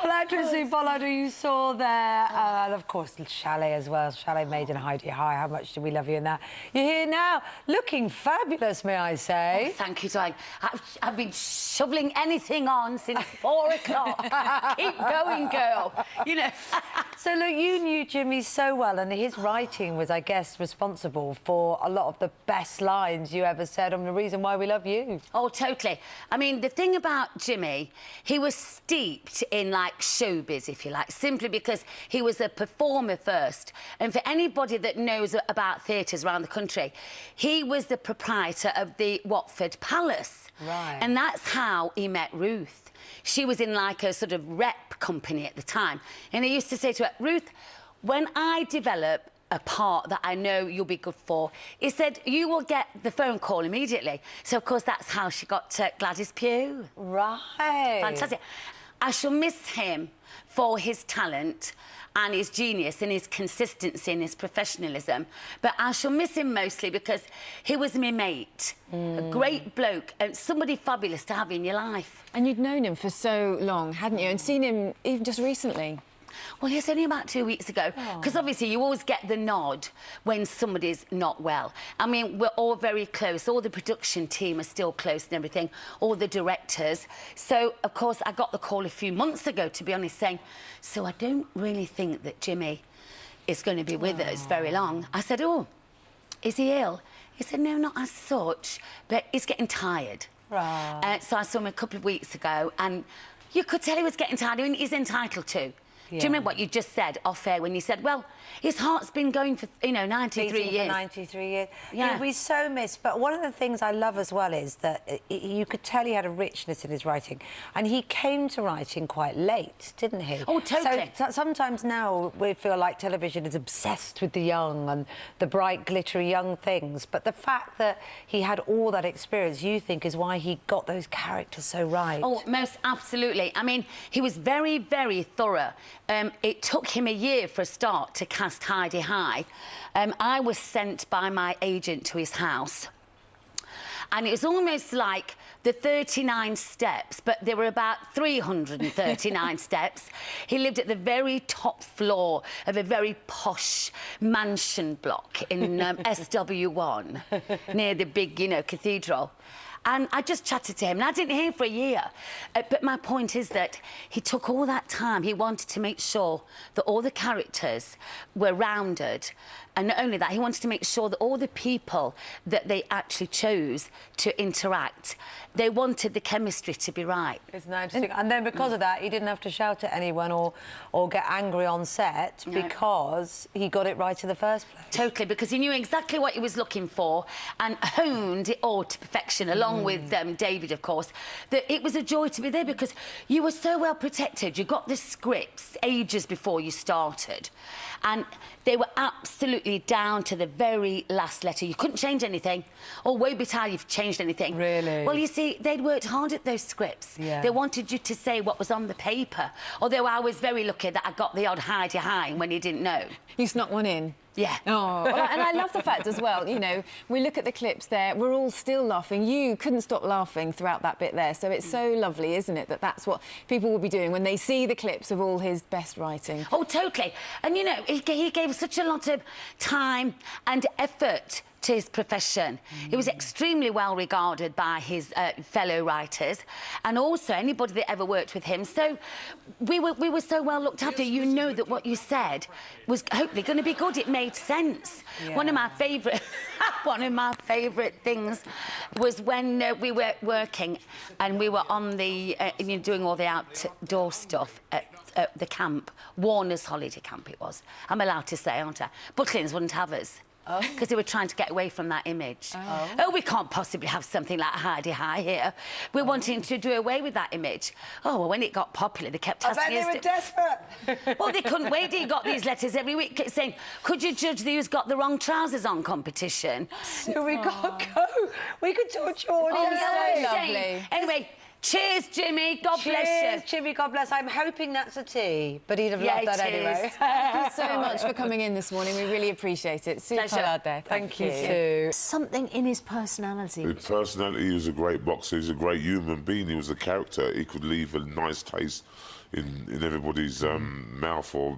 Well, actress Sue Pollard, who you saw there, and of course Chalet as well. Chalet made in Heidi High. How much do we love you in that? You're here now, looking fabulous, may I say? Oh, thank you, darling. I've been shoveling anything on since 4 o'clock. Keep going, girl. You know. So look, you knew Jimmy so well, and his writing was, I guess, responsible for a lot of the best lines you ever said, and the reason why we love you. Oh, totally. I mean, the thing about Jimmy, he was steeped in, like, showbiz, if you like, simply because he was a performer first. And for anybody that knows about theatres around the country, he was the proprietor of the Watford Palace. Right. And that's how he met Ruth. She was in, like, a sort of rep company at the time. And he used to say to her, Ruth, when I develop a part that I know you'll be good for, he said, you will get the phone call immediately. So, of course, that's how she got Gladys Pugh. Right. Fantastic. I shall miss him for his talent and his genius and his consistency and his professionalism. But I shall miss him mostly because he was my mate, a great bloke, and somebody fabulous to have in your life. And you'd known him for so long, hadn't you? And seen him even just recently. Well, yes, only about 2 weeks ago, because obviously you always get the nod when somebody's not well. I mean, we're all very close. All the production team are still close and everything, all the directors. So, of course, I got the call a few months ago, to be honest, saying, so I don't really think that Jimmy is going to be with us very long. I said, oh, is he ill? He said, no, not as such, but he's getting tired. Right. So I saw him a couple of weeks ago, and you could tell he was getting tired. I mean, he's entitled to. Yeah. Do you remember what you just said off air when you said, well, his heart's been going for, you know, 93 years. 93 years. Yeah. We so miss. But one of the things I love as well is that you could tell he had a richness in his writing. And he came to writing quite late, didn't he? Oh, totally. So sometimes now we feel like television is obsessed with the young and the bright, glittery young things. But the fact that he had all that experience, you think, is why he got those characters so right. Oh, most absolutely. I mean, he was very, very thorough. It took him a year for a start to cast Heidi High. I was sent by my agent to his house, and it was almost like the 39 steps, but there were about 339 steps. He lived at the very top floor of a very posh mansion block in SW1, near the big, you know, cathedral. And I just chatted to him, and I didn't hear him for a year. But my point is that he took all that time. He wanted to make sure that all the characters were rounded. And not only that, he wanted to make sure that all the people that they actually chose to interact, they wanted the chemistry to be right. Isn't that interesting? And then because of that, he didn't have to shout at anyone or get angry on set because he got it right in the first place. Totally, because he knew exactly what he was looking for and honed it all to perfection, along with David, of course. That it was a joy to be there because you were so well protected. You got the scripts ages before you started, and they were absolutely down to the very last letter. You couldn't change anything. Oh, woe betide you've changed anything. Really? Well, you see, they'd worked hard at those scripts. Yeah. They wanted you to say what was on the paper. Although I was very lucky that I got the odd Heidi High when he didn't know. You snuck one in. Yeah. Oh, and I love the fact as well, you know, we look at the clips there, we're all still laughing. You couldn't stop laughing throughout that bit there. So it's so lovely, isn't it, that that's what people will be doing when they see the clips of all his best writing. Oh, totally. And, you know, he gave such a lot of time and effort to his profession. He was extremely well regarded by his fellow writers and also anybody that ever worked with him. So we were so well looked after. You know that what you said was hopefully going to be good. It made sense. Yeah. One of my favourite things was when we were working and we were on the doing all the outdoor stuff at the camp, Warner's holiday camp it was. I'm allowed to say, aren't I? Butlins wouldn't have us. Because they were trying to get away from that image. Oh, we can't possibly have something like Heidi High here. We're wanting to do away with that image. Oh, well, when it got popular, they kept asking us... I bet they were desperate. Well, they couldn't wait. They got these letters every week saying, could you judge the who's got the wrong trousers on competition? So we got to go. We could talk to audience. Oh, so lovely. Anyway, Cheers, Jimmy. God bless Cheers, you. Jimmy, God bless. I'm hoping that's a tea, but he'd have loved that it anyway. is. Thank you so much for coming in this morning. We really appreciate it. Sue Pleasure. Pollard there. Thank you, Sue. Something in his personality. His personality, he was a great boxer, he was a great human being, he was a character. He could leave a nice taste in everybody's mouth or